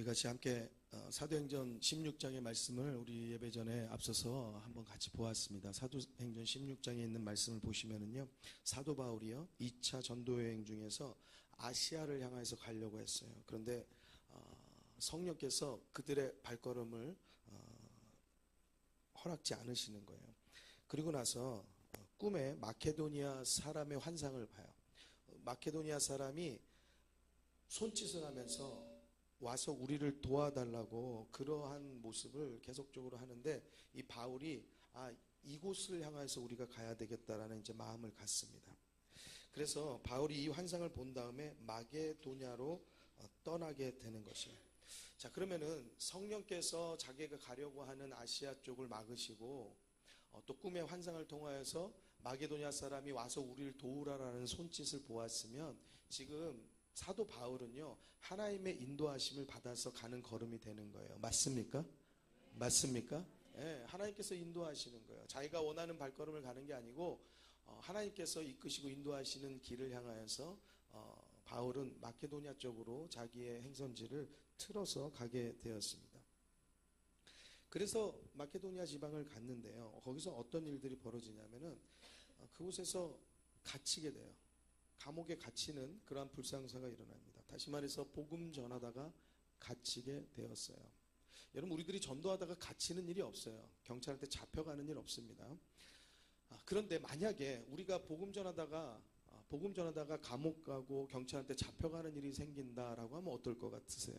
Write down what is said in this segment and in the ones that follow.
우리 같이 함께 사도행전 16장의 말씀을 우리 예배 전에 앞서서 한번 같이 보았습니다. 사도행전 16장에 있는 말씀을 보시면은요, 사도 바울이요 2차 전도 여행 중에서 아시아를 향해서 가려고 했어요. 그런데 성령께서 그들의 발걸음을 허락지 않으시는 거예요. 그리고 나서 꿈에 마케도니아 사람의 환상을 봐요. 마케도니아 사람이 손짓을 하면서 와서 우리를 도와달라고 그러한 모습을 계속적으로 하는데, 이 바울이 이곳을 향해서 우리가 가야 되겠다라는 이제 마음을 갖습니다. 그래서 바울이 이 환상을 본 다음에 마게도냐로 떠나게 되는 것이에요. 자, 그러면은 성령께서 자기가 가려고 하는 아시아 쪽을 막으시고 또 꿈의 환상을 통하여서 마게도냐 사람이 와서 우리를 도우라라는 손짓을 보았으면, 지금 사도 바울은요 하나님의 인도하심을 받아서 가는 걸음이 되는 거예요. 맞습니까? 맞습니까? 예, 하나님께서 인도하시는 거예요. 자기가 원하는 발걸음을 가는 게 아니고 하나님께서 이끄시고 인도하시는 길을 향하여서 바울은 마케도니아 쪽으로 자기의 행선지를 틀어서 가게 되었습니다. 그래서 마케도니아 지방을 갔는데요, 거기서 어떤 일들이 벌어지냐면은 그곳에서 갇히게 돼요. 감옥에 갇히는 그러한 불상사가 일어납니다. 다시 말해서 복음 전하다가 갇히게 되었어요. 여러분, 우리들이 전도하다가 갇히는 일이 없어요. 경찰한테 잡혀가는 일 없습니다. 그런데 만약에 우리가 복음 전하다가 감옥 가고 경찰한테 잡혀가는 일이 생긴다라고 하면 어떨 것 같으세요?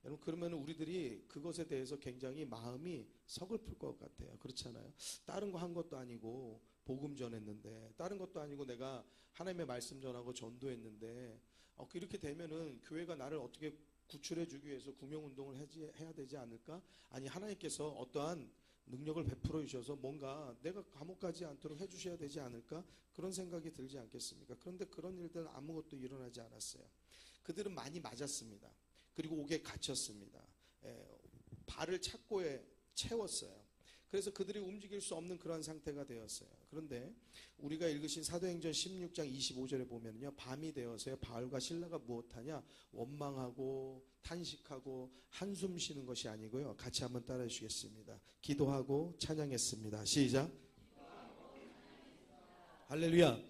여러분, 그러면 우리들이 그것에 대해서 굉장히 마음이 서글플 것 같아요. 그렇잖아요. 다른 거 한 것도 아니고 복음 전했는데, 다른 것도 아니고 내가 하나님의 말씀 전하고 전도했는데 이렇게 되면은 교회가 나를 어떻게 구출해 주기 위해서 구명운동을 해야 되지 않을까? 아니, 하나님께서 어떠한 능력을 베풀어 주셔서 뭔가 내가 감옥 가지 않도록 해주셔야 되지 않을까? 그런 생각이 들지 않겠습니까? 그런데 그런 일들은 아무것도 일어나지 않았어요. 그들은 많이 맞았습니다. 그리고 옥에 갇혔습니다. 발을 착고에 채웠어요. 그래서 그들이 움직일 수 없는 그런 상태가 되었어요. 그런데 우리가 읽으신 사도행전 16장 25절에 보면요, 밤이 되어서요 바울과 실라가 무엇하냐? 원망하고 탄식하고 한숨 쉬는 것이 아니고요, 같이 한번 따라해 주시겠습니다. 기도하고 찬양했습니다. 시작. 할렐루야.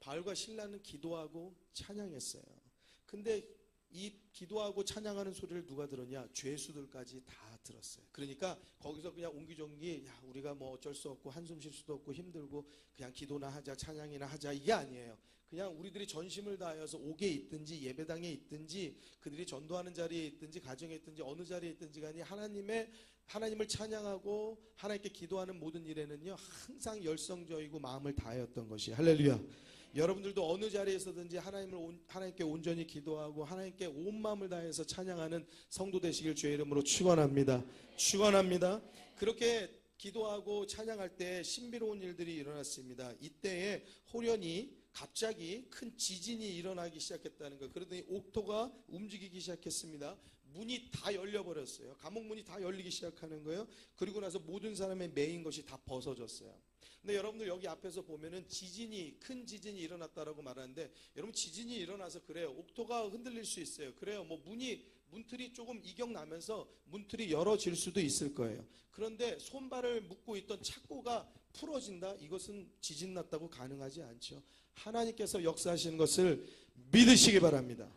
바울과 실라는 기도하고 찬양했어요. 근데 이 기도하고 찬양하는 소리를 누가 들었냐? 죄수들까지 다 들었어요. 그러니까 거기서 그냥 옹기종기 우리가 뭐 어쩔 수 없고 한숨 쉴 수도 없고 힘들고 그냥 기도나 하자, 찬양이나 하자, 이게 아니에요. 그냥 우리들이 전심을 다하여서 옥에 있든지 예배당에 있든지 그들이 전도하는 자리에 있든지 가정에 있든지 어느 자리에 있든지 간에 하나님을 찬양하고 하나님께 기도하는 모든 일에는요 항상 열성적이고 마음을 다하였던 것이, 할렐루야. 여러분들도 어느 자리에서든지 하나님께 온전히 기도하고 하나님께 온 마음을 다해서 찬양하는 성도 되시길 주의 이름으로 축원합니다. 축원합니다. 그렇게 기도하고 찬양할 때 신비로운 일들이 일어났습니다. 이때에 호련히 갑자기 큰 지진이 일어나기 시작했다는 거예요. 그러더니 옥토가 움직이기 시작했습니다. 문이 다 열려버렸어요. 감옥 문이 다 열리기 시작하는 거예요. 그리고 나서 모든 사람의 매인 것이 다 벗어졌어요. 근데 여러분들 여기 앞에서 보면은 큰 지진이 일어났다라고 말하는데, 여러분 지진이 일어나서 그래요. 옥토가 흔들릴 수 있어요. 그래요. 뭐 문틀이 조금 이격나면서 문틀이 열어질 수도 있을 거예요. 그런데 손발을 묶고 있던 착고가 풀어진다? 이것은 지진 났다고 가능하지 않죠. 하나님께서 역사하시는 것을 믿으시기 바랍니다.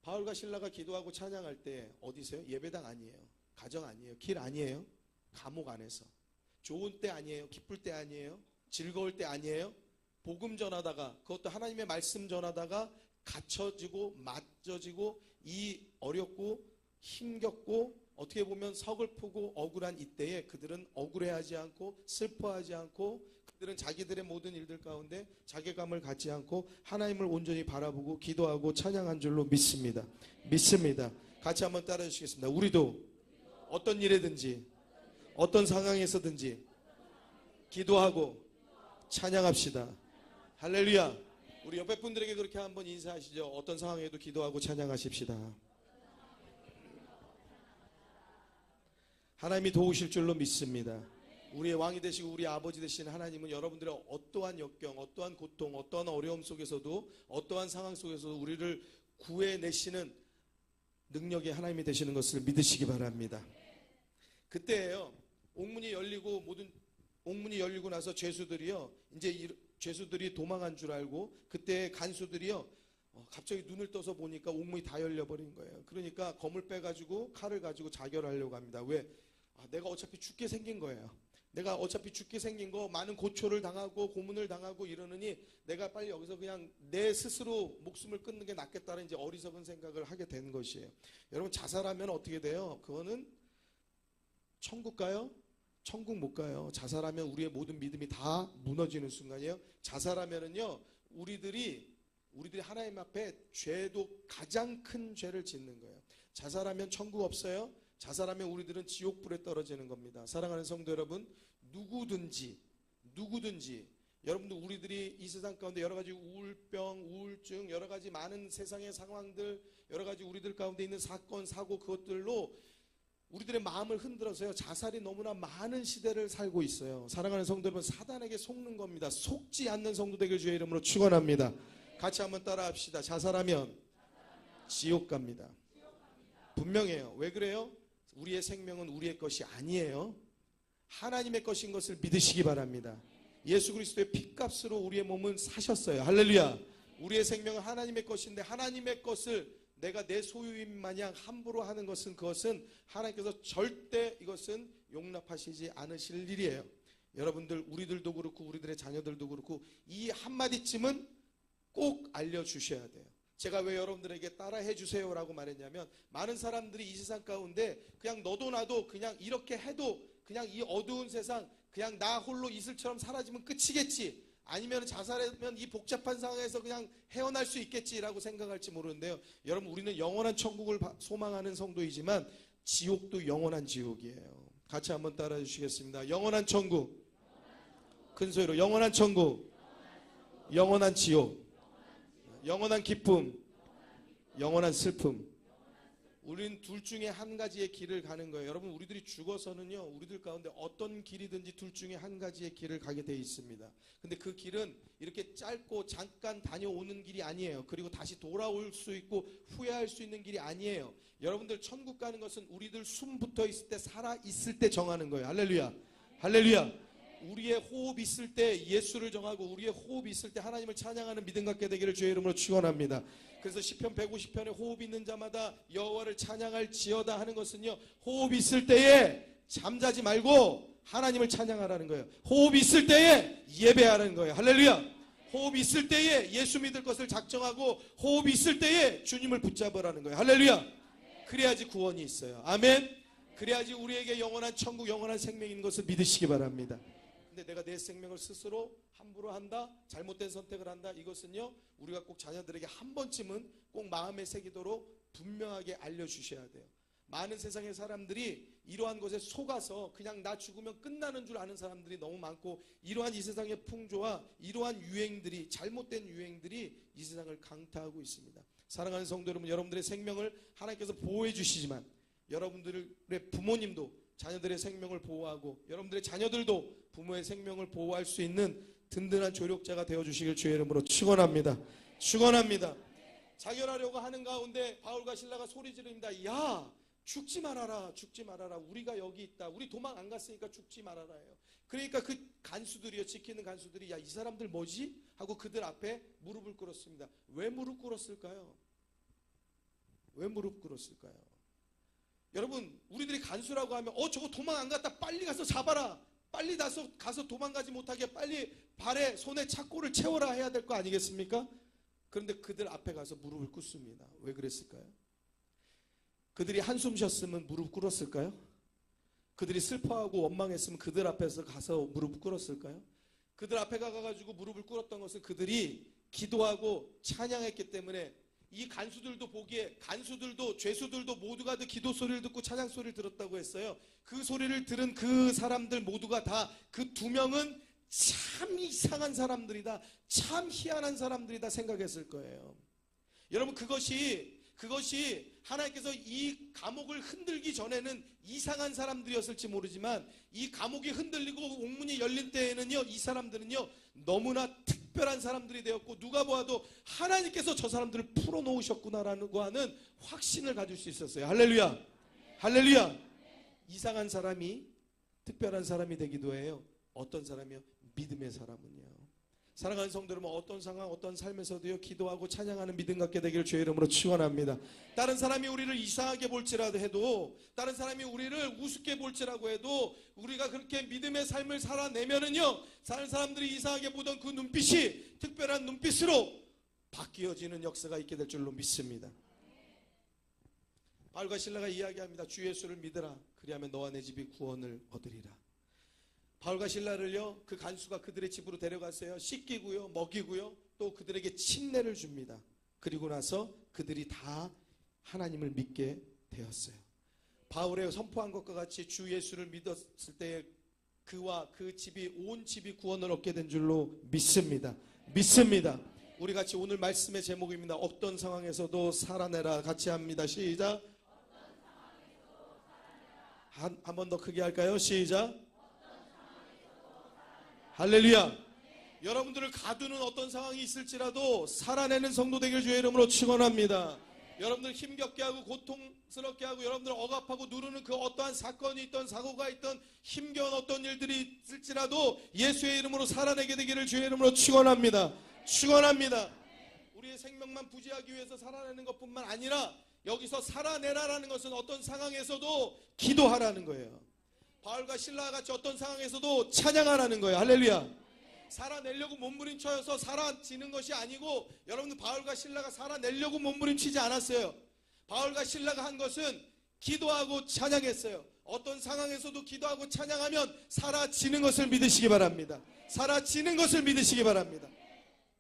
바울과 실라가 기도하고 찬양할 때 어디서요? 예배당 아니에요. 가정 아니에요. 길 아니에요. 감옥 안에서. 좋은 때 아니에요. 기쁠 때 아니에요. 즐거울 때 아니에요. 복음 전하다가, 그것도 하나님의 말씀 전하다가 갇혀지고 맞져지고 이 어렵고 힘겹고 어떻게 보면 서글프고 억울한 이때에 그들은 억울해하지 않고 슬퍼하지 않고, 그들은 자기들의 모든 일들 가운데 자괴감을 갖지 않고 하나님을 온전히 바라보고 기도하고 찬양한 줄로 믿습니다. 믿습니다. 같이 한번 따라해 주시겠습니다. 우리도 어떤 일에든지 어떤 상황에서든지 기도하고 찬양합시다. 할렐루야. 우리 옆에 분들에게 그렇게 한번 인사하시죠. 어떤 상황에도 기도하고 찬양하십시다. 하나님이 도우실 줄로 믿습니다. 우리의 왕이 되시고 우리 아버지 되신 하나님은 여러분들의 어떠한 역경, 어떠한 고통, 어떠한 어려움 속에서도, 어떠한 상황 속에서도 우리를 구해내시는 능력의 하나님이 되시는 것을 믿으시기 바랍니다. 그때예요. 옥문이 열리고 나서 죄수들이요, 이제 죄수들이 도망한 줄 알고, 그때 간수들이요, 갑자기 눈을 떠서 보니까 옥문이 다 열려버린 거예요. 그러니까 검을 빼가지고 칼을 가지고 자결하려고 합니다. 왜? 내가 어차피 죽게 생긴 거예요. 내가 어차피 죽게 생긴 거, 많은 고초를 당하고 고문을 당하고 이러느니 내가 빨리 여기서 그냥 내 스스로 목숨을 끊는 게 낫겠다는 이제 어리석은 생각을 하게 된 것이에요. 여러분, 자살하면 어떻게 돼요? 그거는 천국 가요? 천국 못 가요. 자살하면 우리의 모든 믿음이 다 무너지는 순간이에요. 자살하면은요, 우리들이 하나님 앞에 죄도 가장 큰 죄를 짓는 거예요. 자살하면 천국 없어요. 자살하면 우리들은 지옥불에 떨어지는 겁니다. 사랑하는 성도 여러분, 누구든지 여러분들, 우리들이 이 세상 가운데 여러 가지 우울병, 우울증, 여러 가지 많은 세상의 상황들, 여러 가지 우리들 가운데 있는 사건, 사고, 그것들로 우리들의 마음을 흔들어서요, 자살이 너무나 많은 시대를 살고 있어요. 사랑하는 성도 여러분, 사단에게 속는 겁니다. 속지 않는 성도 되길 주의 이름으로 축원합니다. 같이 한번 따라 합시다. 자살하면 지옥 갑니다. 분명해요. 왜 그래요? 우리의 생명은 우리의 것이 아니에요. 하나님의 것인 것을 믿으시기 바랍니다. 예수 그리스도의 피값으로 우리의 몸은 사셨어요. 할렐루야. 우리의 생명은 하나님의 것인데, 하나님의 것을 내가 내 소유인 마냥 함부로 하는 것은, 그것은 하나님께서 절대 이것은 용납하시지 않으실 일이에요. 여러분들, 우리들도 그렇고 우리들의 자녀들도 그렇고 이 한마디쯤은 꼭 알려주셔야 돼요. 제가 왜 여러분들에게 따라해 주세요라고 말했냐면, 많은 사람들이 이 세상 가운데 그냥 너도 나도 그냥 이렇게 해도 그냥 이 어두운 세상 그냥 나 홀로 이슬처럼 사라지면 끝이겠지, 아니면 자살하면 이 복잡한 상황에서 그냥 헤어날 수 있겠지라고 생각할지 모르는데요. 여러분, 우리는 영원한 천국을 소망하는 성도이지만 지옥도 영원한 지옥이에요. 같이 한번 따라 주시겠습니다. 영원한 천국, 큰 소리로 영원한 천국, 영원한 지옥, 영원한 기쁨, 영원한 슬픔. 우리는 둘 중에 한 가지의 길을 가는 거예요. 여러분, 우리들이 죽어서는요, 우리들 가운데 어떤 길이든지 둘 중에 한 가지의 길을 가게 돼 있습니다. 근데 그 길은 이렇게 짧고 잠깐 다녀오는 길이 아니에요. 그리고 다시 돌아올 수 있고 후회할 수 있는 길이 아니에요. 여러분들, 천국 가는 것은 우리들 숨 붙어 있을 때, 살아 있을 때 정하는 거예요. 할렐루야. 할렐루야. 우리의 호흡 있을 때 예수를 정하고, 우리의 호흡 있을 때 하나님을 찬양하는 믿음 갖게 되기를 주의 이름으로 축원합니다. 그래서 시편 150편에 호흡 있는 자마다 여호와를 찬양할지어다 하는 것은요, 호흡 있을 때에 잠자지 말고 하나님을 찬양하라는 거예요. 호흡 있을 때에 예배하라는 거예요. 할렐루야. 호흡 있을 때에 예수 믿을 것을 작정하고, 호흡 있을 때에 주님을 붙잡으라는 거예요. 할렐루야. 그래야지 구원이 있어요. 아멘. 그래야지 우리에게 영원한 천국, 영원한 생명이 있는 것을 믿으시기 바랍니다. 근데 내가 내 생명을 스스로 함부로 한다, 잘못된 선택을 한다, 이것은요, 우리가 꼭 자녀들에게 한 번쯤은 꼭 마음에 새기도록 분명하게 알려주셔야 돼요. 많은 세상의 사람들이 이러한 것에 속아서 그냥 나 죽으면 끝나는 줄 아는 사람들이 너무 많고, 이러한 이 세상의 풍조와 이러한 유행들이, 잘못된 유행들이 이 세상을 강타하고 있습니다. 사랑하는 성도 여러분, 여러분들의 생명을 하나님께서 보호해 주시지만 여러분들의 부모님도 자녀들의 생명을 보호하고, 여러분들의 자녀들도 부모의 생명을 보호할 수 있는 든든한 조력자가 되어주시길 주의 이름으로 축원합니다. 축원합니다. 자결하려고 하는 가운데 바울과 실라가 소리 지릅니다. 야, 죽지 말아라, 죽지 말아라. 우리가 여기 있다. 우리 도망 안 갔으니까 죽지 말아라예요. 그러니까 그 간수들이요, 지키는 간수들이, 야, 이 사람들 뭐지? 하고 그들 앞에 무릎을 꿇었습니다. 왜 무릎 꿇었을까요? 왜 무릎 꿇었을까요? 여러분, 우리들이 간수라고 하면 저거 도망 안 갔다, 빨리 가서 잡아라, 빨리 가서 도망가지 못하게 빨리 발에 손에 착고를 채워라 해야 될 거 아니겠습니까? 그런데 그들 앞에 가서 무릎을 꿇습니다. 왜 그랬을까요? 그들이 한숨 쉬었으면 무릎 꿇었을까요? 그들이 슬퍼하고 원망했으면 그들 앞에서 가서 무릎 꿇었을까요? 그들 앞에 가가지고 무릎을 꿇었던 것은 그들이 기도하고 찬양했기 때문에, 이 간수들도 보기에, 간수들도 죄수들도 모두가 그 기도 소리를 듣고 찬양 소리를 들었다고 했어요. 그 소리를 들은 그 사람들 모두가 다, 그 두 명은 참 이상한 사람들이다, 참 희한한 사람들이다 생각했을 거예요. 여러분, 그것이 하나님께서 이 감옥을 흔들기 전에는 이상한 사람들이었을지 모르지만, 이 감옥이 흔들리고 옥문이 열린 때에는요, 이 사람들은요 너무나 특별한 사람들이 되었고 누가 보아도 하나님께서 저 사람들을 풀어놓으셨구나라는 거 하는 확신을 가질 수 있었어요. 할렐루야. 할렐루야. 이상한 사람이 특별한 사람이 되기도 해요. 어떤 사람이요? 믿음의 사람은요. 사랑하는 성도 여러분, 어떤 상황 어떤 삶에서도요 기도하고 찬양하는 믿음 갖게 되기를 주의 이름으로 축원합니다. 다른 사람이 우리를 이상하게 볼지라도 해도, 다른 사람이 우리를 우습게 볼지라고 해도 우리가 그렇게 믿음의 삶을 살아내면은요 다른 사람들이 이상하게 보던 그 눈빛이 특별한 눈빛으로 바뀌어지는 역사가 있게 될 줄로 믿습니다. 바울과 실라가 이야기합니다. 주 예수를 믿으라. 그리하면 너와 내 집이 구원을 얻으리라. 바울과 실라를요 그 간수가 그들의 집으로 데려갔어요. 씻기고요, 먹이고요, 또 그들에게 침례를 줍니다. 그리고 나서 그들이 다 하나님을 믿게 되었어요. 바울의 선포한 것과 같이 주 예수를 믿었을 때 그와 그 집이, 온 집이 구원을 얻게 된 줄로 믿습니다. 믿습니다. 우리 같이 오늘 말씀의 제목입니다. 어떤 상황에서도 살아내라. 같이 합니다. 시작. 한 번 더 크게 할까요? 시작. 할렐루야. 여러분들을 가두는 어떤 상황이 있을지라도 살아내는 성도 되길 주의 이름으로 축원합니다. 여러분들 힘겹게 하고 고통스럽게 하고 여러분들 억압하고 누르는 그 어떠한 사건이 있던 사고가 있던 힘겨운 어떤 일들이 있을지라도 예수의 이름으로 살아내게 되기를 주의 이름으로 축원합니다. 축원합니다. 우리의 생명만 부지하기 위해서 살아내는 것뿐만 아니라 여기서 살아내라라는 것은 어떤 상황에서도 기도하라는 거예요. 바울과 실라와 같이 어떤 상황에서도 찬양하라는 거예요. 할렐루야. 살아내려고 몸부림쳐서 살아지는 것이 아니고, 여러분들 바울과 실라가 살아내려고 몸부림치지 않았어요. 바울과 실라가 한 것은 기도하고 찬양했어요. 어떤 상황에서도 기도하고 찬양하면 사라지는 것을 믿으시기 바랍니다. 사라지는 것을 믿으시기 바랍니다.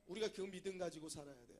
우리가 그 믿음 가지고 살아야 돼요.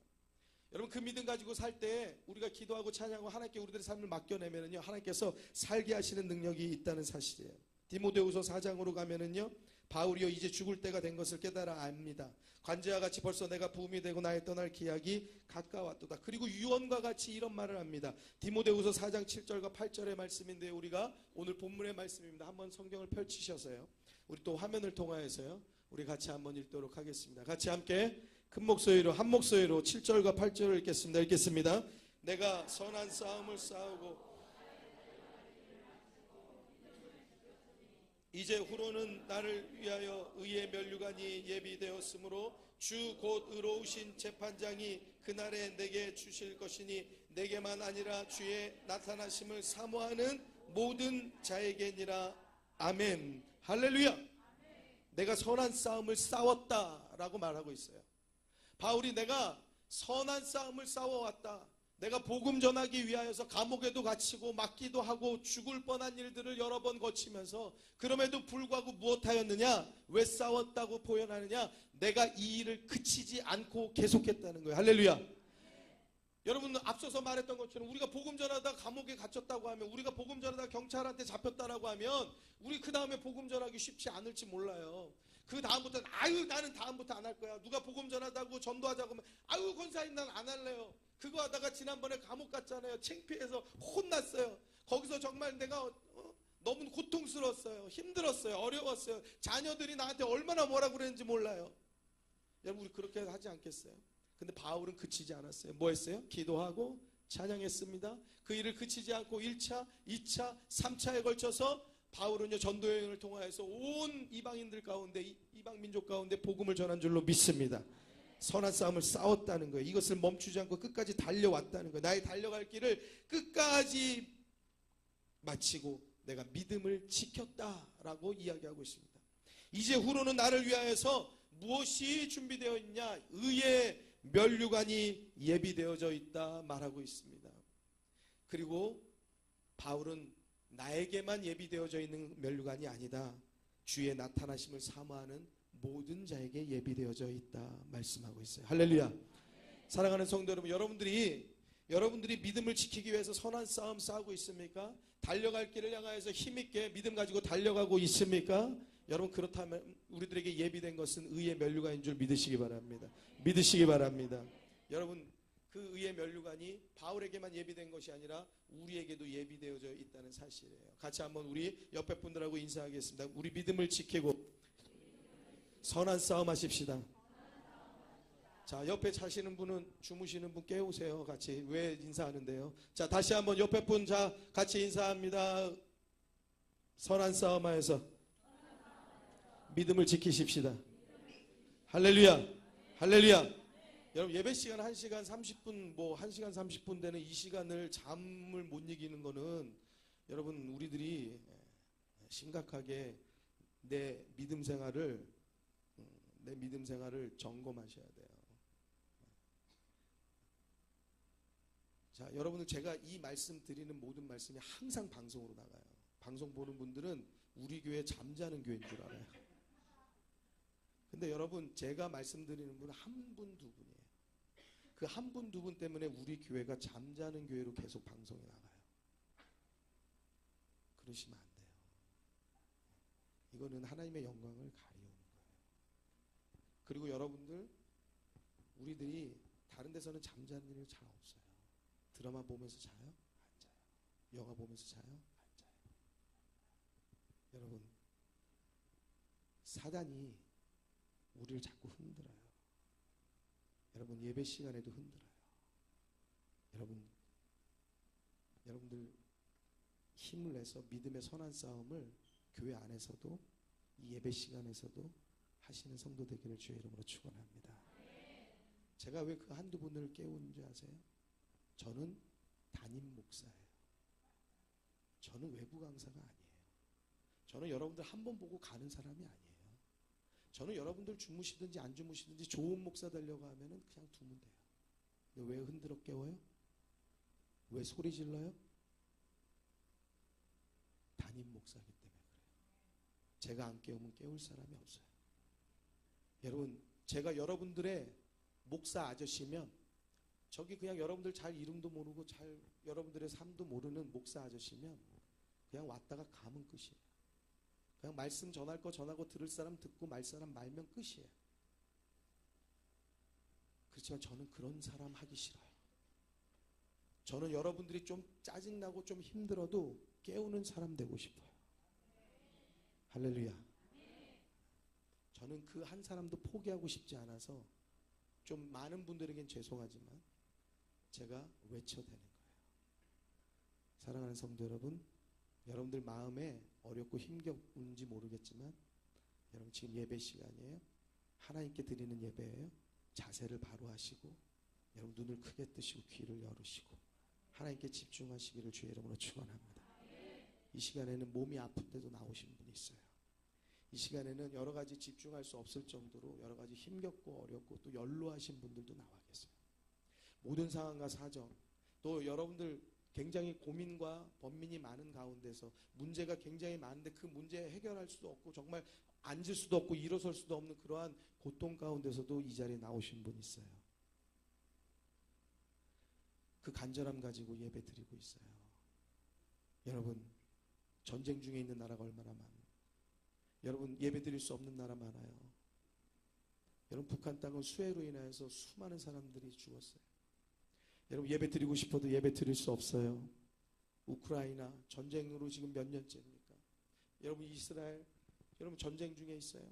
여러분, 그 믿음 가지고 살 때 우리가 기도하고 찬양하고 하나님께 우리들의 삶을 맡겨내면은요 하나님께서 살게 하시는 능력이 있다는 사실이에요. 디모데후서 4장으로 가면은요 바울이요 이제 죽을 때가 된 것을 깨달아 압니다. 관제와 같이 벌써 내가 부음이 되고 나의 떠날 기약이 가까웠도다. 그리고 유언과 같이 이런 말을 합니다. 디모데후서 4장 7절과 8절의 말씀인데, 우리가 오늘 본문의 말씀입니다. 한번 성경을 펼치셔서요 우리 또 화면을 통하여서요 우리 같이 한번 읽도록 하겠습니다. 같이 함께 큰 목소리로, 한 목소리로 7절과 8절을 읽겠습니다. 읽겠습니다. 내가 선한 싸움을 싸우고 이제 후로는 나를 위하여 의의 면류관이 예비되었으므로 주 곧 의로우신 재판장이 그날에 내게 주실 것이니 내게만 아니라 주의 나타나심을 사모하는 모든 자에게니라. 아멘. 할렐루야. 내가 선한 싸움을 싸웠다라고 말하고 있어요. 바울이 내가 선한 싸움을 싸워왔다. 내가 복음 전하기 위하여서 감옥에도 갇히고 맞기도 하고 죽을 뻔한 일들을 여러 번 거치면서 그럼에도 불구하고 무엇하였느냐? 왜 싸웠다고 표현하느냐? 내가 이 일을 그치지 않고 계속했다는 거예요. 할렐루야. 여러분, 앞서서 말했던 것처럼 우리가 복음 전하다가 감옥에 갇혔다고 하면, 우리가 복음 전하다가 경찰한테 잡혔다라고 하면 우리 그 다음에 복음 전하기 쉽지 않을지 몰라요. 그 다음부터는 나는 다음부터 안 할 거야. 누가 복음 전하다고 전도하자고 하면 권사님 난 안 할래요. 그거 하다가 지난번에 감옥 갔잖아요. 창피해서 혼났어요. 거기서 정말 내가 너무 고통스러웠어요. 힘들었어요. 어려웠어요. 자녀들이 나한테 얼마나 뭐라고 그랬는지 몰라요. 여러분, 우리 그렇게 하지 않겠어요? 근데 바울은 그치지 않았어요. 뭐 했어요? 기도하고 찬양했습니다. 그 일을 그치지 않고 1차, 2차, 3차에 걸쳐서 바울은요 전도 여행을 통하여서 온 이방인들 가운데, 이방 민족 가운데 복음을 전한 줄로 믿습니다. 선한 싸움을 싸웠다는 거예요. 이것을 멈추지 않고 끝까지 달려왔다는 거예요. 나의 달려갈 길을 끝까지 마치고 내가 믿음을 지켰다라고 이야기하고 있습니다. 이제 후로는 나를 위하여서 무엇이 준비되어 있냐? 의의 면류관이 예비되어져 있다 말하고 있습니다. 그리고 바울은 나에게만 예비되어져 있는 면류관이 아니다. 주의 나타나심을 사모하는 모든 자에게 예비되어져 있다 말씀하고 있어요. 할렐루야. 사랑하는 성도 여러분, 여러분들이 믿음을 지키기 위해서 선한 싸움 싸우고 있습니까? 달려갈 길을 향하여서 힘있게 믿음 가지고 달려가고 있습니까? 여러분, 그렇다면 우리들에게 예비된 것은 의의 면류관인 줄 믿으시기 바랍니다. 믿으시기 바랍니다. 여러분, 그 의의 면류관이 바울에게만 예비된 것이 아니라 우리에게도 예비되어져 있다는 사실이에요. 같이 한번 우리 옆에 분들하고 인사하겠습니다. 우리 믿음을 지키고 선한 싸움 하십시다. 자, 옆에 자시는 분은, 주무시는 분 깨우세요. 같이. 왜 인사하는데요? 자, 다시 한번 옆에 분, 자, 같이 인사합니다. 선한 싸움하여서 믿음을 지키십시다. 할렐루야. 할렐루야. 여러분, 예배 시간 1시간 30분, 1시간 30분 되는 이 시간을 잠을 못 이기는 거는 여러분, 우리들이 심각하게 내 믿음 생활을 점검하셔야 돼요. 자, 여러분들, 제가 이 말씀 드리는 모든 말씀이 항상 방송으로 나가요. 방송 보는 분들은 우리 교회 잠자는 교회인 줄 알아요. 근데 여러분, 제가 말씀드리는 분은 한 분, 두 분이에요. 그 한 분, 두 분 때문에 우리 교회가 잠자는 교회로 계속 방송에 나가요. 그러시면 안 돼요. 이거는 하나님의 영광을 가리우는 거예요. 그리고 여러분들, 우리들이 다른 데서는 잠자는 일이 잘 없어요. 드라마 보면서 자요? 안 자요. 영화 보면서 자요? 안 자요. 여러분, 사단이 우리를 자꾸 흔들어요. 여러분, 예배 시간에도 흔들어요. 여러분들 힘을 내서 믿음의 선한 싸움을 교회 안에서도 이 예배 시간에서도 하시는 성도 되기를 주의 이름으로 축원합니다. 제가 왜 그 한두 분을 깨우는지 아세요? 저는 담임 목사예요. 저는 외부 강사가 아니에요. 저는 여러분들 한 번 보고 가는 사람이 아니에요. 저는 여러분들 주무시든지 안 주무시든지 좋은 목사 되려고 하면은 그냥 두면 돼요. 근데 왜 흔들어 깨워요? 왜 소리 질러요? 담임 목사이기 때문에 그래요. 제가 안 깨우면 깨울 사람이 없어요. 여러분, 제가 여러분들의 목사 아저씨면, 저기 그냥 여러분들 잘 이름도 모르고 잘 여러분들의 삶도 모르는 목사 아저씨면 그냥 왔다가 가면 끝이에요. 그냥 말씀 전할 거 전하고 들을 사람 듣고 말 사람 말면 끝이에요. 그렇지만 저는 그런 사람 하기 싫어요. 저는 여러분들이 좀 짜증나고 좀 힘들어도 깨우는 사람 되고 싶어요. 할렐루야. 저는 그 한 사람도 포기하고 싶지 않아서 좀 많은 분들에겐 죄송하지만 제가 외쳐대는 거예요. 사랑하는 성도 여러분, 여러분들 마음에 어렵고 힘겹은지 모르겠지만 여러분, 지금 예배 시간이에요. 하나님께 드리는 예배예요. 자세를 바로 하시고 여러분, 눈을 크게 뜨시고 귀를 열으시고 하나님께 집중하시기를 주의 이름으로 축원합니다. 이 시간에는 몸이 아픈데도 나오신 분이 있어요. 이 시간에는 여러 가지 집중할 수 없을 정도로 여러 가지 힘겹고 어렵고 또 연로하신 분들도 나와 계세요. 모든 상황과 사정, 또 여러분들 굉장히 고민과 번민이 많은 가운데서 문제가 굉장히 많은데 그 문제 해결할 수도 없고 정말 앉을 수도 없고 일어설 수도 없는 그러한 고통 가운데서도 이 자리에 나오신 분이 있어요. 그 간절함 가지고 예배 드리고 있어요. 여러분, 전쟁 중에 있는 나라가 얼마나 많아요. 여러분, 예배 드릴 수 없는 나라 많아요. 여러분, 북한 땅은 수해로 인하여서 수많은 사람들이 죽었어요. 여러분, 예배 드리고 싶어도 예배 드릴 수 없어요. 우크라이나 전쟁으로 지금 몇 년째입니까? 여러분, 이스라엘, 여러분 전쟁 중에 있어요.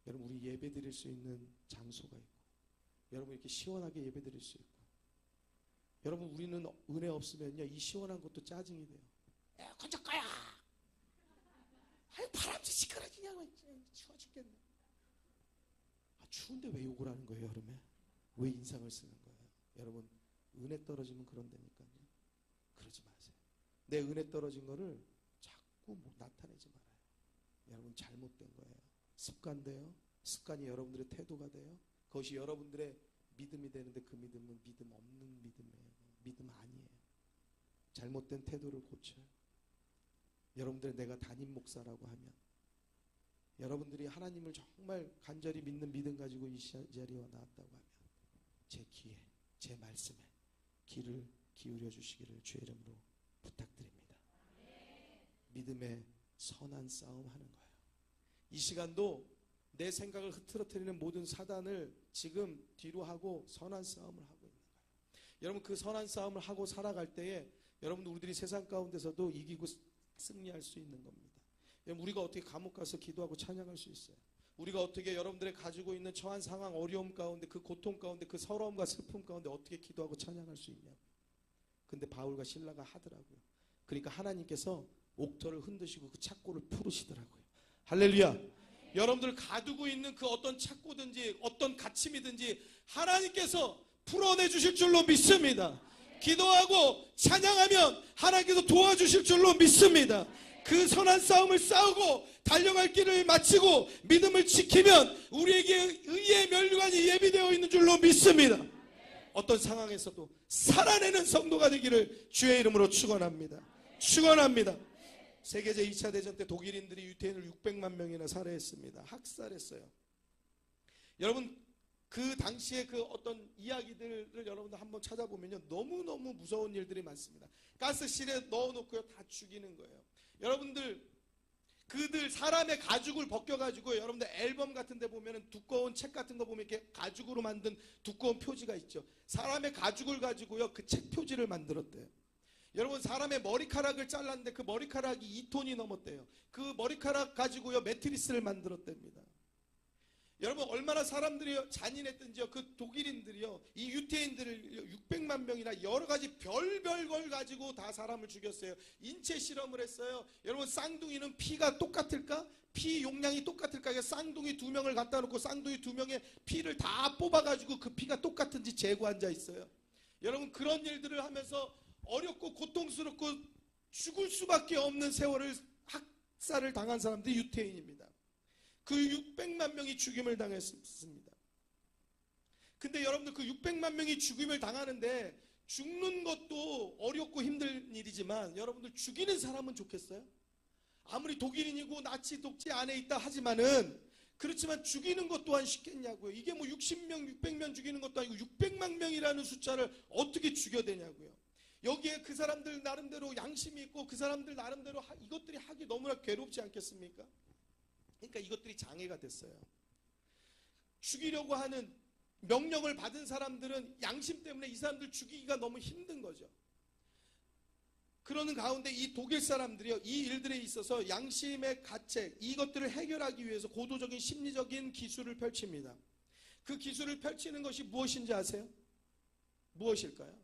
여러분, 우리 예배 드릴 수 있는 장소가 있고 여러분 이렇게 시원하게 예배 드릴 수 있고 여러분, 우리는 은혜 없으면요 이 시원한 것도 짜증이 돼요. 에어컨 좀 꺼야. 아유, 바람도 시끄러지냐고. 추워 죽겠네. 추운데 왜 욕을 하는 거예요, 여름에? 왜 인상을 쓰는 거예요? 여러분, 은혜 떨어지면 그런다니까요. 그러지 마세요. 내 은혜 떨어진 거를 자꾸 나타내지 말아요. 여러분, 잘못된 거예요. 습관돼요. 습관이 여러분들의 태도가 돼요. 그것이 여러분들의 믿음이 되는데 그 믿음은 믿음 없는 믿음이에요. 믿음 아니에요. 잘못된 태도를 고쳐요. 여러분들, 내가 담임 목사라고 하면 여러분들이 하나님을 정말 간절히 믿는 믿음 가지고 이 자리에 나왔다고 하면 제 귀에, 제 말씀에 귀를 기울여 주시기를 주의 이름으로 부탁드립니다. 믿음의 선한 싸움 하는 거예요. 이 시간도 내 생각을 흐트러뜨리는 모든 사단을 지금 뒤로 하고 선한 싸움을 하고 있는 거예요. 여러분, 그 선한 싸움을 하고 살아갈 때에 여러분들, 우리들이 세상 가운데서도 이기고 승리할 수 있는 겁니다. 여러분, 우리가 어떻게 감옥 가서 기도하고 찬양할 수 있어요? 우리가 어떻게 여러분들의 가지고 있는 처한 상황, 어려움 가운데, 그 고통 가운데, 그 서러움과 슬픔 가운데 어떻게 기도하고 찬양할 수 있냐. 근데 바울과 신라가 하더라고요. 그러니까 하나님께서 옥터를 흔드시고 그 착고를 풀으시더라고요. 할렐루야. 여러분들 가두고 있는 그 어떤 착고든지 어떤 갇힘이든지 하나님께서 풀어내 주실 줄로 믿습니다. 기도하고 찬양하면 하나님께서 도와주실 줄로 믿습니다. 그 선한 싸움을 싸우고 달려갈 길을 마치고 믿음을 지키면 우리에게 의의 면류관이 예비되어 있는 줄로 믿습니다. 어떤 상황에서도 살아내는 성도가 되기를 주의 이름으로 축원합니다. 축원합니다. 세계 제2차 대전 때 독일인들이 유태인을 600만 명이나 살해했습니다. 학살했어요. 여러분 그 당시에 그 어떤 이야기들을 여러분들 한번 찾아보면요, 너무너무 무서운 일들이 많습니다. 가스실에 넣어놓고요, 다 죽이는 거예요. 여러분들 그들 사람의 가죽을 벗겨가지고 여러분들 앨범 같은 데 보면 두꺼운 책 같은 거 보면 이렇게 가죽으로 만든 두꺼운 표지가 있죠. 사람의 가죽을 가지고요 그 책 표지를 만들었대요. 여러분 사람의 머리카락을 잘랐는데 그 머리카락이 2톤이 넘었대요. 그 머리카락 가지고요 매트리스를 만들었답니다. 여러분 얼마나 사람들이 잔인했던지요. 그 독일인들이요 이 유태인들을 600만 명이나 여러 가지 별별 걸 가지고 다 사람을 죽였어요. 인체 실험을 했어요. 여러분 쌍둥이는 피가 똑같을까? 피 용량이 똑같을까? 쌍둥이 2명을 갖다 놓고 쌍둥이 2명의 피를 다 뽑아가지고 그 피가 똑같은지 재고 앉아 있어요. 여러분 그런 일들을 하면서 어렵고 고통스럽고 죽을 수밖에 없는 세월을 학살을 당한 사람들이 유태인입니다. 그 600만 명이 죽임을 당했습니다. 근데 여러분들 그 600만 명이 죽임을 당하는데 죽는 것도 어렵고 힘든 일이지만 여러분들 죽이는 사람은 좋겠어요? 아무리 독일인이고 나치 독재 안에 있다 하지만은 그렇지만 죽이는 것 또한 쉽겠냐고요. 이게 뭐 60명 600명 죽이는 것도 아니고 600만 명이라는 숫자를 어떻게 죽여대냐고요. 여기에 그 사람들 나름대로 양심이 있고 그 사람들 나름대로 이것들이 하기 너무나 괴롭지 않겠습니까? 그러니까 이것들이 장애가 됐어요. 죽이려고 하는 명령을 받은 사람들은 양심 때문에 이 사람들 죽이기가 너무 힘든 거죠. 그러는 가운데 이 독일 사람들이요 이 일들에 있어서 양심의 가책 이것들을 해결하기 위해서 고도적인 심리적인 기술을 펼칩니다. 그 기술을 펼치는 것이 무엇인지 아세요? 무엇일까요?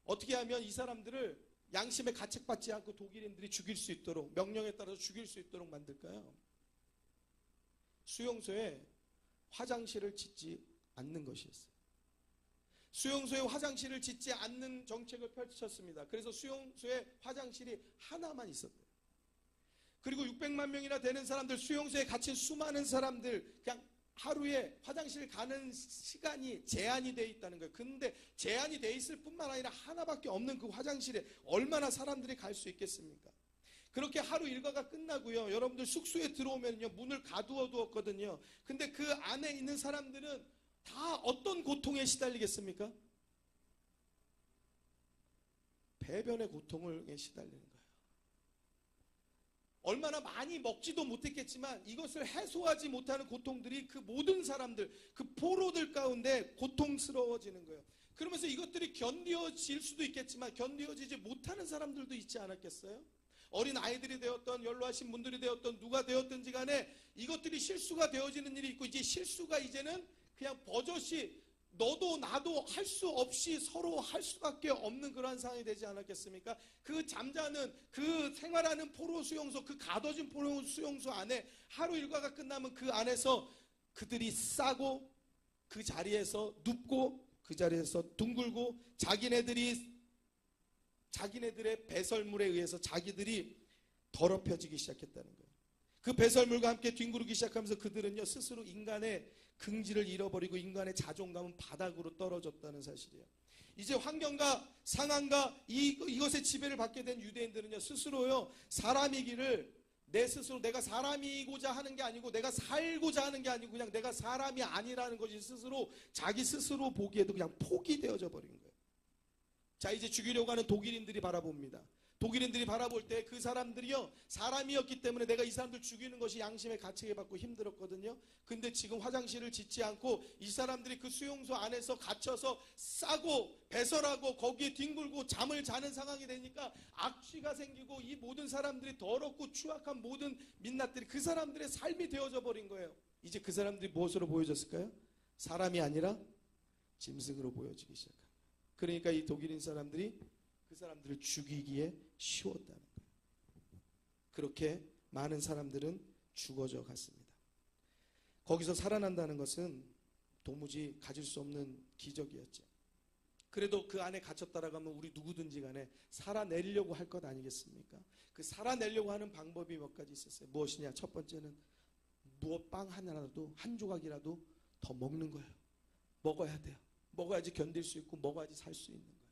어떻게 하면 이 사람들을 양심에 가책받지 않고 독일인들이 죽일 수 있도록 명령에 따라서 죽일 수 있도록 만들까요? 수용소에 화장실을 짓지 않는 것이었어요. 수용소에 화장실을 짓지 않는 정책을 펼쳤습니다. 그래서 수용소에 화장실이 하나만 있었대요. 그리고 600만 명이나 되는 사람들 수용소에 갇힌 수많은 사람들 그냥 하루에 화장실 가는 시간이 제한이 되어 있다는 거예요. 근데 제한이 되어 있을 뿐만 아니라 하나밖에 없는 그 화장실에 얼마나 사람들이 갈 수 있겠습니까? 그렇게 하루 일과가 끝나고요. 여러분들 숙소에 들어오면요. 문을 가두어 두었거든요. 근데 그 안에 있는 사람들은 다 어떤 고통에 시달리겠습니까? 배변의 고통에 시달리는 거예요. 얼마나 많이 먹지도 못했겠지만 이것을 해소하지 못하는 고통들이 그 모든 사람들, 그 포로들 가운데 고통스러워지는 거예요. 그러면서 이것들이 견뎌질 수도 있겠지만 견뎌지지 못하는 사람들도 있지 않았겠어요? 어린 아이들이 되었던 연로하신 분들이 되었던 누가 되었든지 간에 이것들이 실수가 되어지는 일이 있고 이제 실수가 이제는 그냥 버젓이 너도 나도 할 수 없이 서로 할 수밖에 없는 그러한 상황이 되지 않았겠습니까? 그 잠자는 그 생활하는 포로 수용소 그 가둬진 포로 수용소 안에 하루 일과가 끝나면 그 안에서 그들이 싸고 그 자리에서 눕고 그 자리에서 둥글고 자기네들의 배설물에 의해서 자기들이 더럽혀지기 시작했다는 거예요. 그 배설물과 함께 뒹구르기 시작하면서 그들은요 스스로 인간의 긍지를 잃어버리고 인간의 자존감은 바닥으로 떨어졌다는 사실이에요. 이제 환경과 상황과 이것의 지배를 받게 된 유대인들은요 스스로요 사람이기를 내 스스로 내가 사람이고자 하는 게 아니고 내가 살고자 하는 게 아니고 그냥 내가 사람이 아니라는 것이 스스로 자기 스스로 보기에도 그냥 포기되어져 버린 거예요. 자 이제 죽이려고 하는 독일인들이 바라봅니다. 독일인들이 바라볼 때 그 사람들이요, 사람이었기 때문에 내가 이 사람들 죽이는 것이 양심의 가책을 받고 힘들었거든요. 근데 지금 화장실을 짓지 않고 이 사람들이 그 수용소 안에서 갇혀서 싸고 배설하고 거기에 뒹굴고 잠을 자는 상황이 되니까 악취가 생기고 이 모든 사람들이 더럽고 추악한 모든 민낯들이 그 사람들의 삶이 되어져 버린 거예요. 이제 그 사람들이 무엇으로 보여졌을까요? 사람이 아니라 짐승으로 보여지기 시작합니다. 그러니까 이 독일인 사람들이 그 사람들을 죽이기에 쉬웠다는 거예요. 그렇게 많은 사람들은 죽어져 갔습니다. 거기서 살아난다는 것은 도무지 가질 수 없는 기적이었죠. 그래도 그 안에 갇혔다라고 하면 우리 누구든지 간에 살아내려고 할 것 아니겠습니까? 그 살아내려고 하는 방법이 몇 가지 있었어요. 무엇이냐? 첫 번째는 빵 하나라도, 한 조각이라도 더 먹는 거예요. 먹어야 돼요. 먹어야지 견딜 수 있고 먹어야지 살 수 있는 거예요.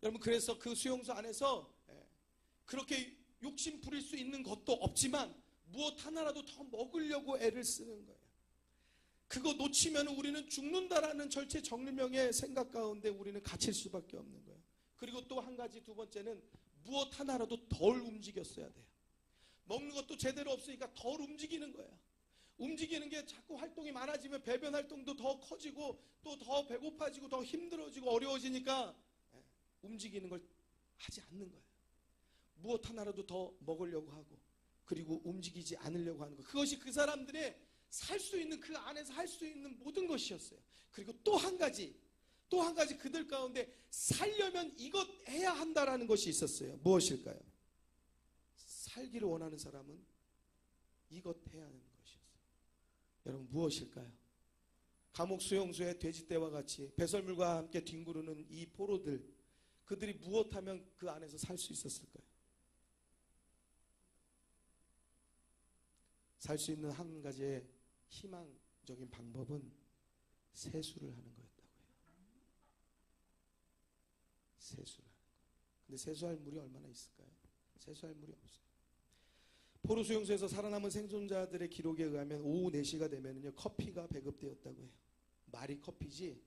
여러분, 그래서 그 수용소 안에서 그렇게 욕심 부릴 수 있는 것도 없지만 무엇 하나라도 더 먹으려고 애를 쓰는 거예요. 그거 놓치면 우리는 죽는다라는 절체정밀명의 생각 가운데 우리는 갇힐 수밖에 없는 거예요. 그리고 또 한 가지, 두 번째는 무엇 하나라도 덜 움직였어야 돼요. 먹는 것도 제대로 없으니까 덜 움직이는 거예요. 움직이는 게 자꾸 활동이 많아지면 배변 활동도 더 커지고 또 더 배고파지고 더 힘들어지고 어려워지니까 움직이는 걸 하지 않는 거예요. 무엇 하나라도 더 먹으려고 하고 그리고 움직이지 않으려고 하는 것. 그것이 그 사람들의 살 수 있는, 그 안에서 할 수 있는 모든 것이었어요. 그리고 또 한 가지 그들 가운데 살려면 이것 해야 한다라는 것이 있었어요. 무엇일까요? 살기를 원하는 사람은 이것 해야 하는 것이었어요. 여러분, 무엇일까요? 감옥 수용소의 돼지떼와 같이 배설물과 함께 뒹구르는 이 포로들, 그들이 무엇하면 그 안에서 살 수 있었을까요? 살 수 있는 한 가지의 희망적인 방법은 세수를 하는 거였다고 해요. 세수를 하는 거예요. 근데 세수할 물이 얼마나 있을까요? 세수할 물이 없어요. 포로 수용소에서 살아남은 생존자들의 기록에 의하면 오후 4시가 되면요, 커피가 배급되었다고 해요. 말이 커피지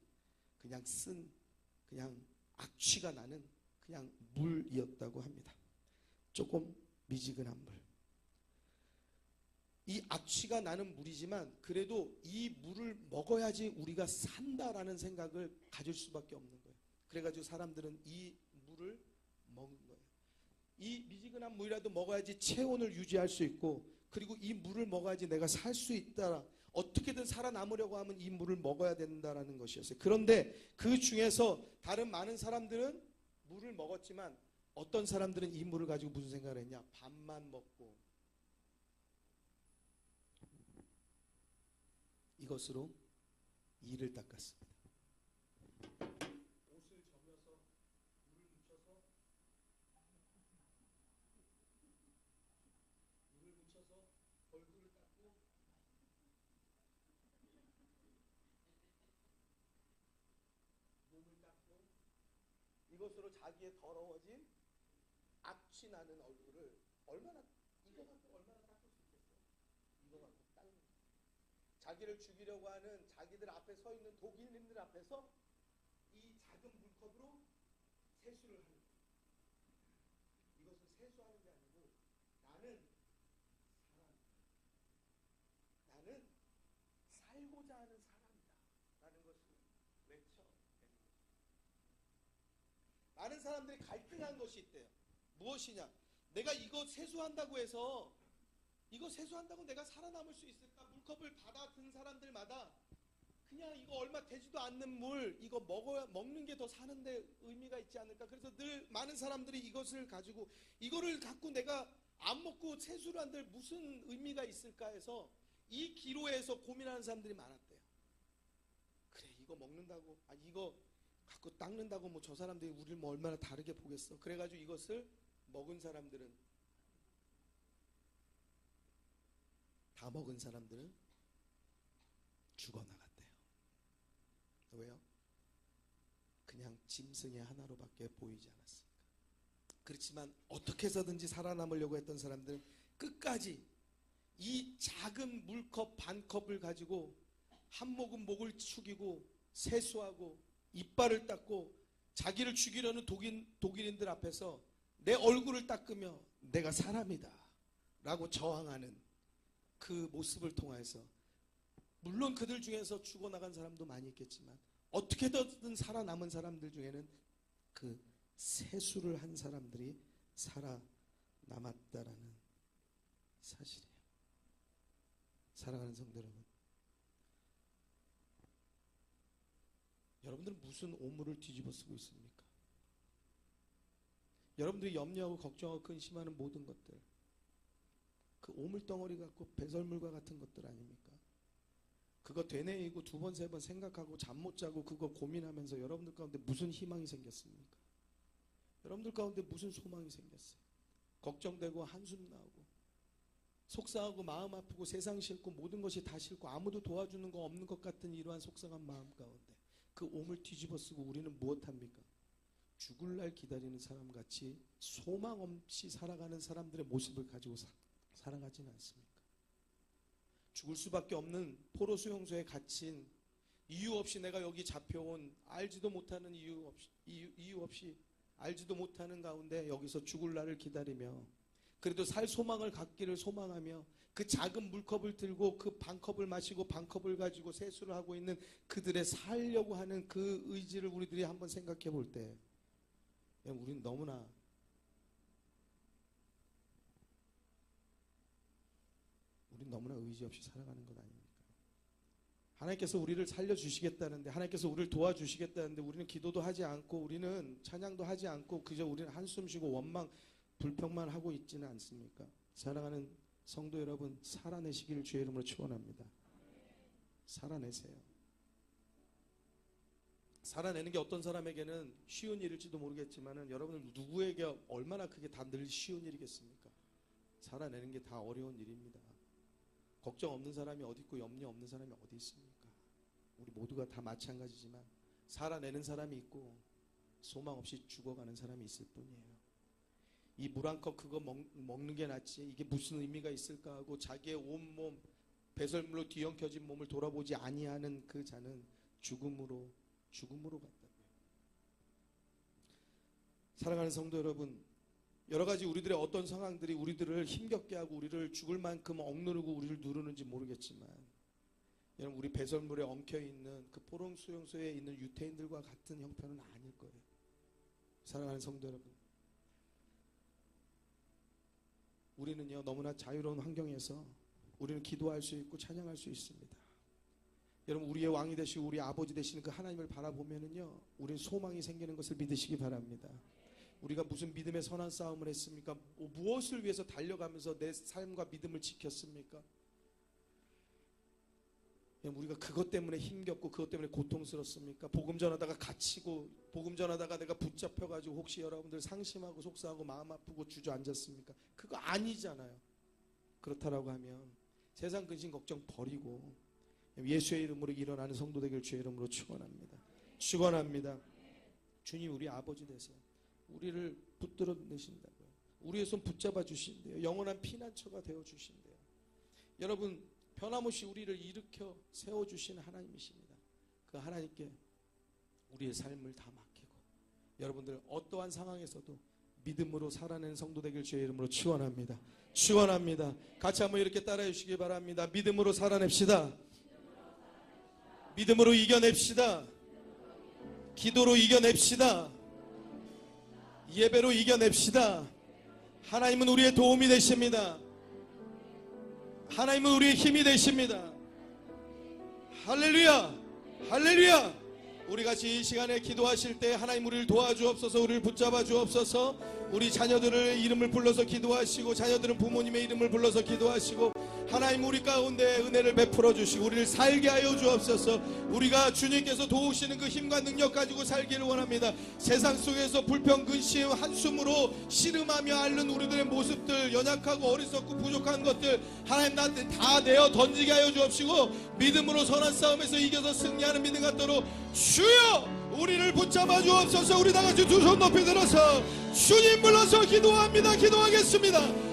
그냥 그냥 악취가 나는 그냥 물이었다고 합니다. 조금 미지근한 물. 이 악취가 나는 물이지만 그래도 이 물을 먹어야지 우리가 산다라는 생각을 가질 수밖에 없는 거예요. 그래가지고 사람들은 이 물을 먹은 거예요. 이 미지근한 물이라도 먹어야지 체온을 유지할 수 있고, 그리고 이 물을 먹어야지 내가 살 수 있다, 어떻게든 살아남으려고 하면 이 물을 먹어야 된다라는 것이었어요. 그런데 그 중에서 다른 많은 사람들은 물을 먹었지만 어떤 사람들은 이 물을 가지고 무슨 생각을 했냐? 밥만 먹고 이것으로 이를 닦았습니다. 옷을 저며서 물을 묻혀서 얼굴을 닦고 몸을 닦고 이것으로 자기의 더러워진 악취 나는 얼굴을 이거 갖고 얼마나 닦을 수 있겠어요? 이거 갖고 닦는 거예요. 자기를 죽이려고 하는 자기들 앞에 서 있는 독일인들 앞에서 이 작은 물컵으로 세수를 하는 거예요. 이것은 세수하는 게 아니고 나는 살고자 하는 사람이다 라는 것을 외쳐내는 거예요. 많은 사람들이 갈등한 것이 있대요. 무엇이냐? 내가 이거 세수한다고 해서 이거 세수한다고 내가 살아남을 수 있을까? 물컵을 받아 든 사람들마다 그냥 이거 얼마 되지도 않는 물, 이거 먹는 게 더 사는데 의미가 있지 않을까? 그래서 늘 많은 사람들이 이것을 가지고 이거를 갖고 내가 안 먹고 세수를 한들 무슨 의미가 있을까 해서 이 기로에서 고민하는 사람들이 많았대요. 그래, 이거 먹는다고, 이거 갖고 닦는다고 뭐 저 사람들이 우리를 뭐 얼마나 다르게 보겠어. 그래가지고 이것을 먹은 사람들은, 다 먹은 사람들은 죽어나갔대요. 왜요? 그냥 짐승의 하나로밖에 보이지 않았으니까. 그렇지만 어떻게 해서든지 살아남으려고 했던 사람들은 끝까지 이 작은 물컵 반 컵을 가지고 한 모금 목을 축이고 세수하고 이빨을 닦고 자기를 죽이려는 독일인들 앞에서 내 얼굴을 닦으며 내가 사람이다 라고 저항하는 그 모습을 통해서, 물론 그들 중에서 죽어나간 사람도 많이 있겠지만 어떻게든 살아남은 사람들 중에는 그 세수를 한 사람들이 살아남았다라는 사실이에요. 사랑하는 성도 여러분, 여러분들은 무슨 오물을 뒤집어 쓰고 있습니까? 여러분들이 염려하고 걱정하고 근심하는 모든 것들, 그 오물덩어리 같고 배설물과 같은 것들 아닙니까? 그거 되뇌이고 두 번, 세 번 생각하고 잠 못 자고 그거 고민하면서 여러분들 가운데 무슨 희망이 생겼습니까? 여러분들 가운데 무슨 소망이 생겼어요? 걱정되고 한숨 나오고 속상하고 마음 아프고 세상 싫고 모든 것이 다 싫고 아무도 도와주는 거 없는 것 같은 이러한 속상한 마음 가운데 그 오물 뒤집어 쓰고 우리는 무엇합니까? 죽을 날 기다리는 사람같이 소망 없이 살아가는 사람들의 모습을 가지고 살아가지는 않습니까? 죽을 수밖에 없는 포로 수용소에 갇힌, 이유 없이 내가 여기 잡혀온, 알지도 못하는 이유 없이 알지도 못하는 가운데 여기서 죽을 날을 기다리며 그래도 살 소망을 갖기를 소망하며 그 작은 물컵을 들고 그 반컵을 마시고 반컵을 가지고 세수를 하고 있는 그들의 살려고 하는 그 의지를 우리들이 한번 생각해 볼 때 우리는 너무나 의지 없이 살아가는 것 아닙니까? 하나님께서 우리를 살려주시겠다는데, 하나님께서 우리를 도와주시겠다는데 우리는 기도도 하지 않고 우리는 찬양도 하지 않고 그저 우리는 한숨 쉬고 원망 불평만 하고 있지는 않습니까? 사랑하는 성도 여러분, 살아내시기를 주의 이름으로 축원합니다. 살아내세요. 살아내는 게 어떤 사람에게는 쉬운 일일지도 모르겠지만 여러분들 누구에게 얼마나 그게 다 늘 쉬운 일이겠습니까? 살아내는 게 다 어려운 일입니다. 걱정 없는 사람이 어디 있고 염려 없는 사람이 어디 있습니까? 우리 모두가 다 마찬가지지만 살아내는 사람이 있고 소망 없이 죽어가는 사람이 있을 뿐이에요. 이 물 한 컵 그거 먹는 게 낫지 이게 무슨 의미가 있을까 하고 자기의 온몸 배설물로 뒤엉켜진 몸을 돌아보지 아니하는 그 자는 죽음으로 갔다고요. 사랑하는 성도 여러분, 여러 가지 우리들의 어떤 상황들이 우리들을 힘겹게 하고 우리를 죽을 만큼 억누르고 우리를 누르는지 모르겠지만 여러분, 우리 배설물에 엉켜있는 그 포로 수용소에 있는 유태인들과 같은 형편은 아닐 거예요. 사랑하는 성도 여러분, 우리는요 너무나 자유로운 환경에서 우리는 기도할 수 있고 찬양할 수 있습니다. 여러분, 우리의 왕이 되시고 우리 아버지 되시는 그 하나님을 바라보면은요 우리는 소망이 생기는 것을 믿으시기 바랍니다. 우리가 무슨 믿음의 선한 싸움을 했습니까? 무엇을 위해서 달려가면서 내 삶과 믿음을 지켰습니까? 우리가 그것 때문에 힘겹고 그것 때문에 고통스럽습니까? 복음 전하다가 갇히고 복음 전하다가 내가 붙잡혀가지고 혹시 여러분들 상심하고 속상하고 마음 아프고 주저앉았습니까? 그거 아니잖아요. 그렇다라고 하면 세상 근심 걱정 버리고 예수의 이름으로 일어나는 성도 되길 주의 이름으로 축원합니다. 축원합니다. 주님 우리 아버지 되세요. 우리를 붙들어 내신다고요. 우리의 손 붙잡아 주신대요. 영원한 피난처가 되어 주신대요. 여러분, 변함없이 우리를 일으켜 세워주시는 하나님이십니다. 그 하나님께 우리의 삶을 다 맡기고 여러분들 어떠한 상황에서도 믿음으로 살아내는 성도 되길 주의 이름으로 축원합니다. 축원합니다. 같이 한번 이렇게 따라해 주시기 바랍니다. 믿음으로 살아냅시다. 믿음으로 이겨냅시다. 기도로 이겨냅시다. 예배로 이겨냅시다. 하나님은 우리의 도움이 되십니다. 하나님은 우리의 힘이 되십니다. 할렐루야, 할렐루야. 우리 같이 이 시간에 기도하실 때 하나님 우리를 도와주옵소서, 우리를 붙잡아 주옵소서. 우리 자녀들의 이름을 불러서 기도하시고 자녀들은 부모님의 이름을 불러서 기도하시고 하나님 우리 가운데 은혜를 베풀어 주시고 우리를 살게 하여 주옵소서. 우리가 주님께서 도우시는 그 힘과 능력 가지고 살기를 원합니다. 세상 속에서 불평 근심 한숨으로 씨름하며 앓는 우리들의 모습들, 연약하고 어리석고 부족한 것들 하나님 나한테 다 내어 던지게 하여 주옵시고 믿음으로 선한 싸움에서 이겨서 승리하는 믿음 갖도록 주여 우리를 붙잡아 주옵소서. 우리 다같이 두 손 높이 들어서 주님 불러서 기도합니다. 기도하겠습니다.